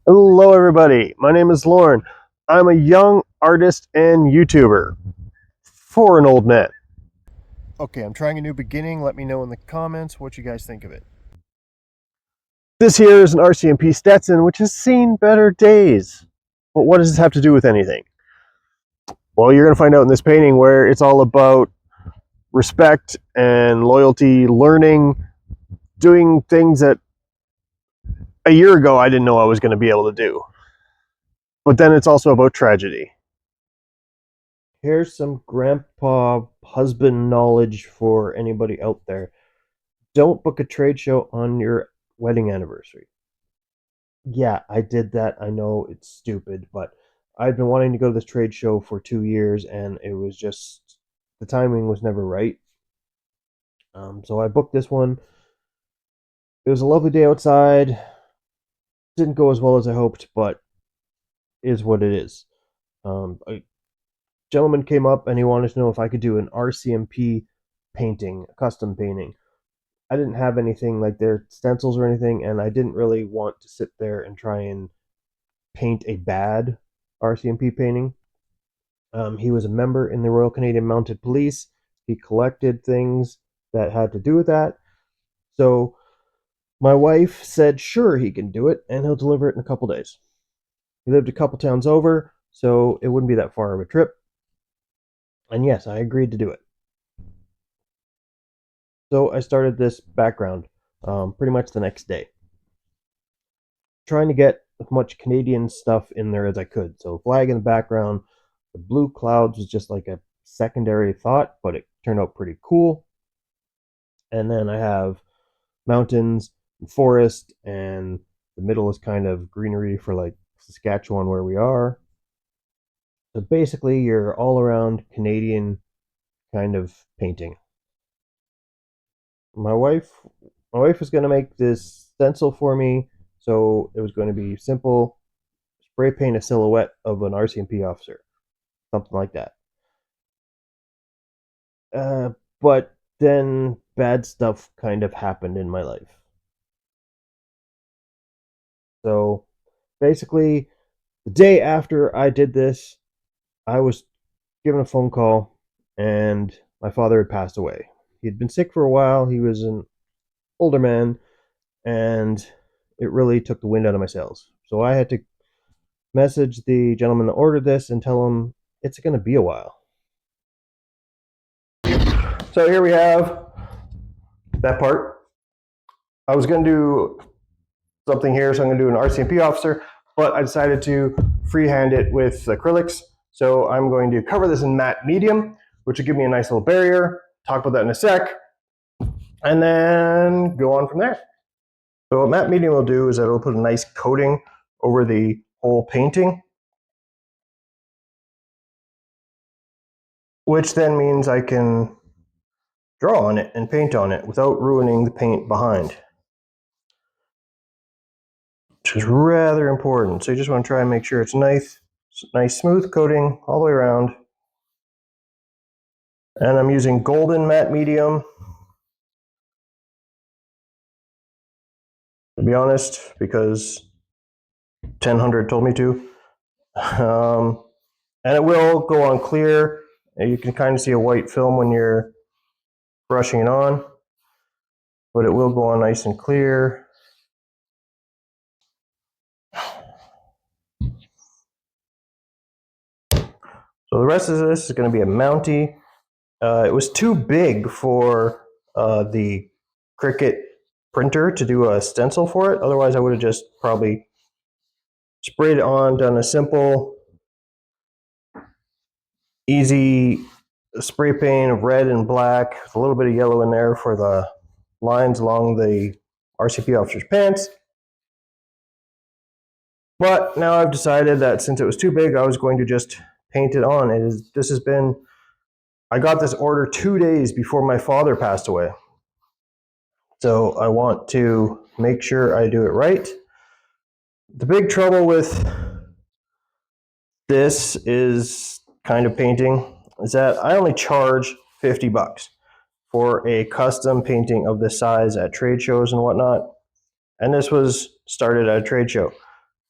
Hello, everybody. My name is Lauren. I'm a young artist and YouTuber for an old man. Okay, I'm trying a new beginning. Let me know in the comments what you guys think of it. This here is an RCMP Stetson, which has seen better days. But what does this have to do with anything? Well, you're going to find out in this painting where it's all about respect and loyalty, learning, doing things that a year ago I didn't know I was going to be able to do. But then it's also about tragedy. Here's some grandpa husband knowledge for anybody out there. Don't book a trade show on your wedding anniversary. Yeah, I did that. I know it's stupid, but I've been wanting to go to this trade show for 2 years, and it was just the timing was never right. So I booked this one. It was a lovely day outside. Didn't go as well as I hoped, but is what it is. A gentleman came up and he wanted to know if I could do an RCMP painting, a custom painting. I didn't have anything like their stencils or anything, and I didn't really want to sit there and try and paint a bad RCMP painting. He was a member in the Royal Canadian Mounted Police. He collected things that had to do with that. So my wife said, sure, he can do it, and he'll deliver it in a couple days. He lived a couple towns over, so it wouldn't be that far of a trip. And yes, I agreed to do it. So I started this background pretty much the next day, trying to get as much Canadian stuff in there as I could. So flag in the background, the blue clouds was just like a secondary thought, but it turned out pretty cool. And then I have mountains and forest, and the middle is kind of greenery for like Saskatchewan where we are. So basically, you're all around Canadian kind of painting. My wife, my wife was going to make this stencil for me, so it was going to be simple. Spray paint a silhouette of an RCMP officer, something like that. But then bad stuff kind of happened in my life. So basically, the day after I did this, I was given a phone call, and my father had passed away. He'd been sick for a while. He was an older man, and it really took the wind out of my sails. So I had to message the gentleman that ordered this and tell him it's going to be a while. So here we have that part. I was going to do something here, so I'm going to do an RCMP officer, but I decided to freehand it with acrylics. So I'm going to cover this in matte medium, which will give me a nice little barrier. Talk about that in a sec, and then go on from there. So what matte medium will do is that it'll put a nice coating over the whole painting, which then means I can draw on it and paint on it without ruining the paint behind, which is rather important. So you just want to try and make sure it's nice smooth coating all the way around. And I'm using golden matte medium, to be honest, because 1000 told me to. And it will go on clear. You can kind of see a white film when you're brushing it on, but it will go on nice and clear. So the rest of this is going to be a Mountie. It was too big for the Cricut printer to do a stencil for it. Otherwise, I would have just probably sprayed it on, done a simple, easy spray paint of red and black with a little bit of yellow in there for the lines along the RCP officer's pants. But now I've decided that since it was too big, I was going to just paint it on. This has been, I got this order 2 days before my father passed away. So I want to make sure I do it right. The big trouble with this is kind of painting is that I only charge $50 for a custom painting of this size at trade shows and whatnot. And this was started at a trade show.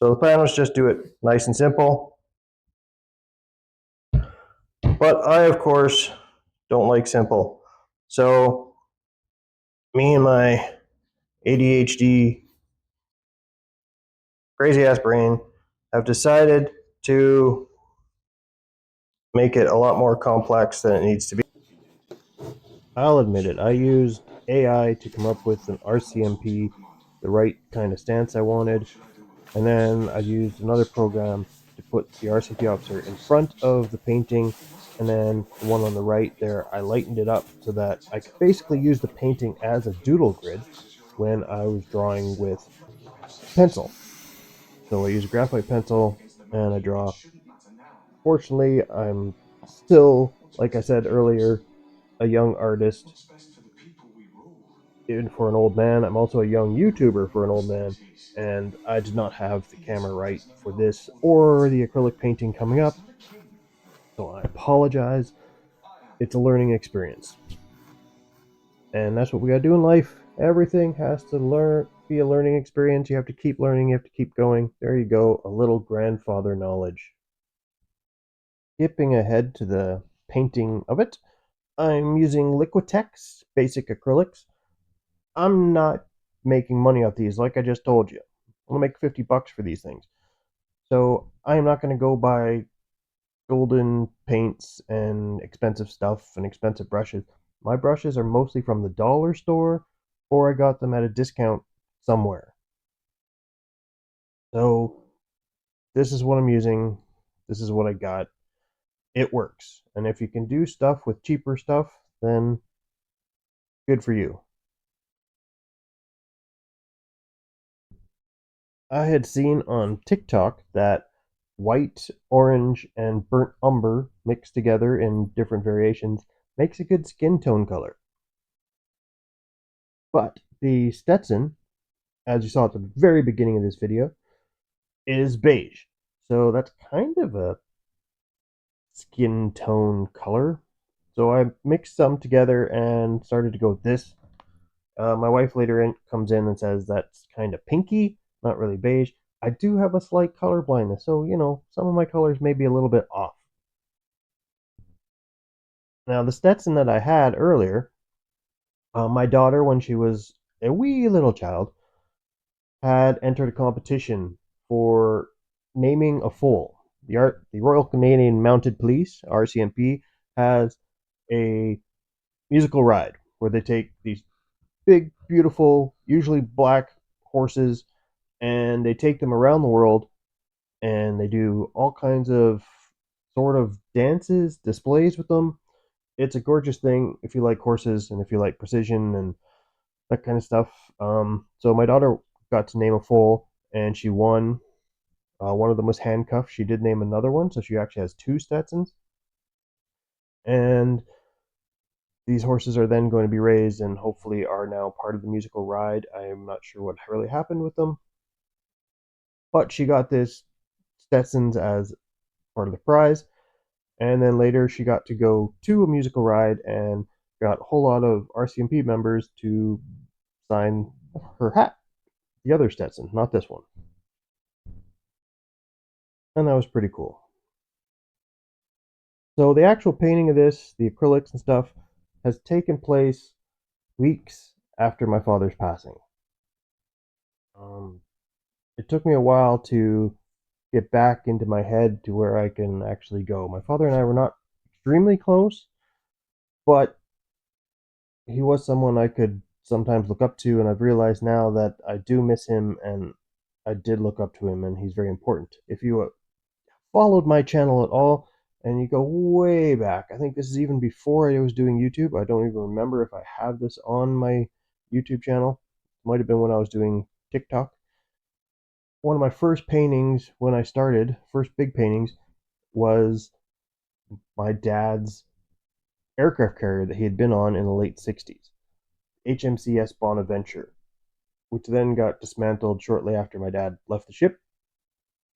So the plan was just do it nice and simple. But I, of course, don't like simple. So me and my ADHD crazy ass brain have decided to make it a lot more complex than it needs to be. I'll admit it, I used AI to come up with an RCMP, the right kind of stance I wanted, and then I used another program to put the RCMP officer in front of the painting, and then the one on the right there, I lightened it up so that I could basically use the painting as a doodle grid when I was drawing with pencil. So I use a graphite pencil and I draw. Fortunately, I'm still, like I said earlier, a young artist. Even for an old man, I'm also a young YouTuber for an old man, and I did not have the camera right for this or the acrylic painting coming up, so I apologize. It's a learning experience, and that's what we gotta do in life. Everything has to be a learning experience. You have to keep learning, you have to keep going. There you go, a little grandfather knowledge. Skipping ahead to the painting of it, I'm using Liquitex basic acrylics. I'm not making money off these, like I just told you. I'm gonna make $50 for these things. So I am not gonna go buy golden paints and expensive stuff and expensive brushes. My brushes are mostly from the dollar store or I got them at a discount somewhere. So this is what I'm using. This is what I got. It works. And if you can do stuff with cheaper stuff, then good for you. I had seen on TikTok that white, orange, and burnt umber mixed together in different variations makes a good skin tone color. But the Stetson, as you saw at the very beginning of this video, is beige. So that's kind of a skin tone color. So I mixed some together and started to go with this. My wife later comes in and says that's kind of pinky, not really beige. I do have a slight color blindness, so some of my colors may be a little bit off. Now the Stetson that I had earlier, my daughter, when she was a wee little child, had entered a competition for naming a foal. The Royal Canadian Mounted Police (RCMP) has a musical ride where they take these big, beautiful, usually black horses, and they take them around the world and they do all kinds of sort of dances, displays with them. It's a gorgeous thing if you like horses and if you like precision and that kind of stuff. So my daughter got to name a foal and she won. One of them was handcuffed. She did name another one, so she actually has two Stetsons. And these horses are then going to be raised and hopefully are now part of the musical ride. I'm not sure what really happened with them, but she got this Stetsons as part of the prize. And then later she got to go to a musical ride and got a whole lot of RCMP members to sign her hat, the other Stetson, not this one. And that was pretty cool. So the actual painting of this, the acrylics and stuff, has taken place weeks after my father's passing. Um, it took me a while to get back into my head to where I can actually go. My father and I were not extremely close, but he was someone I could sometimes look up to, and I've realized now that I do miss him, and I did look up to him, and he's very important. If you followed my channel at all, and you go way back, I think this is even before I was doing YouTube. I don't even remember if I have this on my YouTube channel. It might have been when I was doing TikTok. One of my first paintings when I started, first big paintings, was my dad's aircraft carrier that he had been on in the late 60s, HMCS Bonaventure, which then got dismantled shortly after my dad left the ship.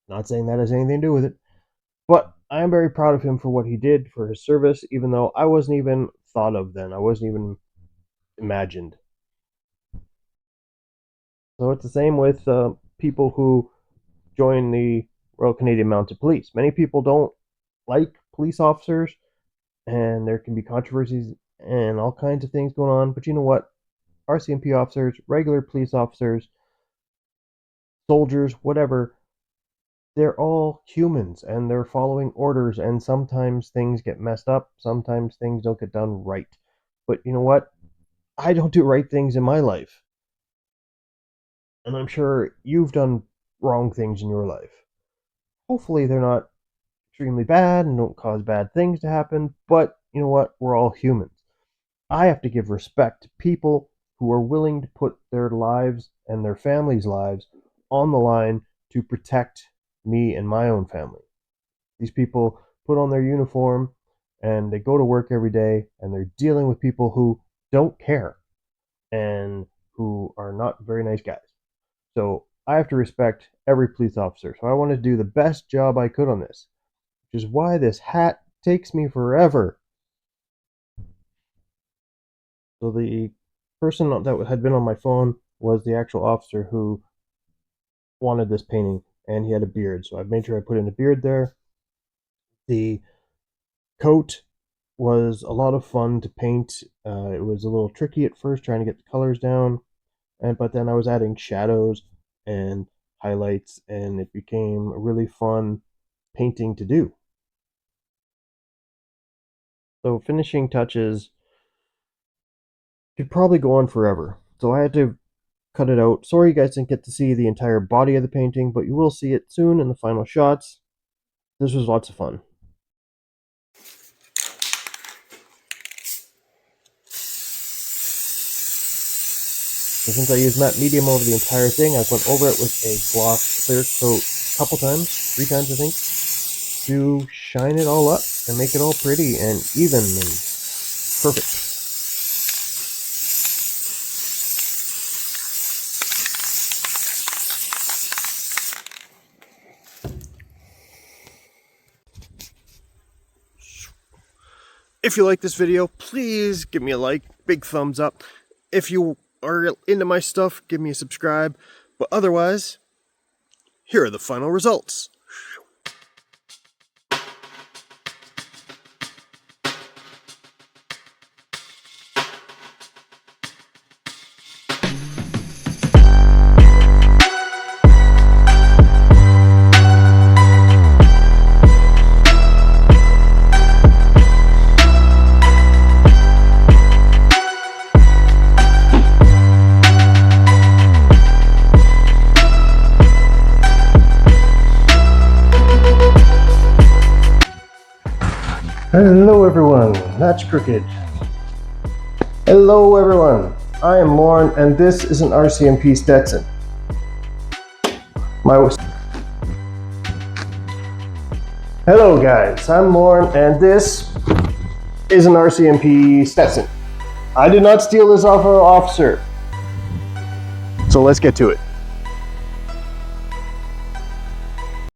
Not saying that has anything to do with it, but I am very proud of him for what he did for his service, even though I wasn't even thought of then. I wasn't even imagined. So it's the same with people who join the Royal Canadian Mounted Police. Many people don't like police officers, and there can be controversies and all kinds of things going on. But you know what? RCMP officers, regular police officers, soldiers, whatever, they're all humans and they're following orders, and sometimes things get messed up, sometimes things don't get done right. But you know what? I don't do right things in my life. And I'm sure you've done wrong things in your life. Hopefully, they're not extremely bad and don't cause bad things to happen, but you know what? We're all humans. I have to give respect to people who are willing to put their lives and their families' lives on the line to protect me and my own family. These people put on their uniform and they go to work every day and they're dealing with people who don't care and who are not very nice guys. So I have to respect every police officer. So I want to do the best job I could on this, which is why this hat takes me forever. So the person that had been on my phone was the actual officer who wanted this painting, and he had a beard. So I made sure I put in a beard there. The coat was a lot of fun to paint. It was a little tricky at first trying to get the colors down, but then I was adding shadows and highlights, and it became a really fun painting to do. So finishing touches could probably go on forever. So I had to cut it out. Sorry you guys didn't get to see the entire body of the painting, but you will see it soon in the final shots. This was lots of fun. So since I used matte medium over the entire thing, I went over it with a gloss clear coat a couple times, 3 times I think, to shine it all up and make it all pretty and even and perfect. If you like this video, please give me a like, big thumbs up. If you are into my stuff, give me a subscribe. But otherwise, here are the final results. Hello everyone, that's Crooked. Hello everyone, I am Lauren and this is an RCMP Stetson. Hello guys, I'm Lauren and this is an RCMP Stetson. I did not steal this off of an officer. So let's get to it.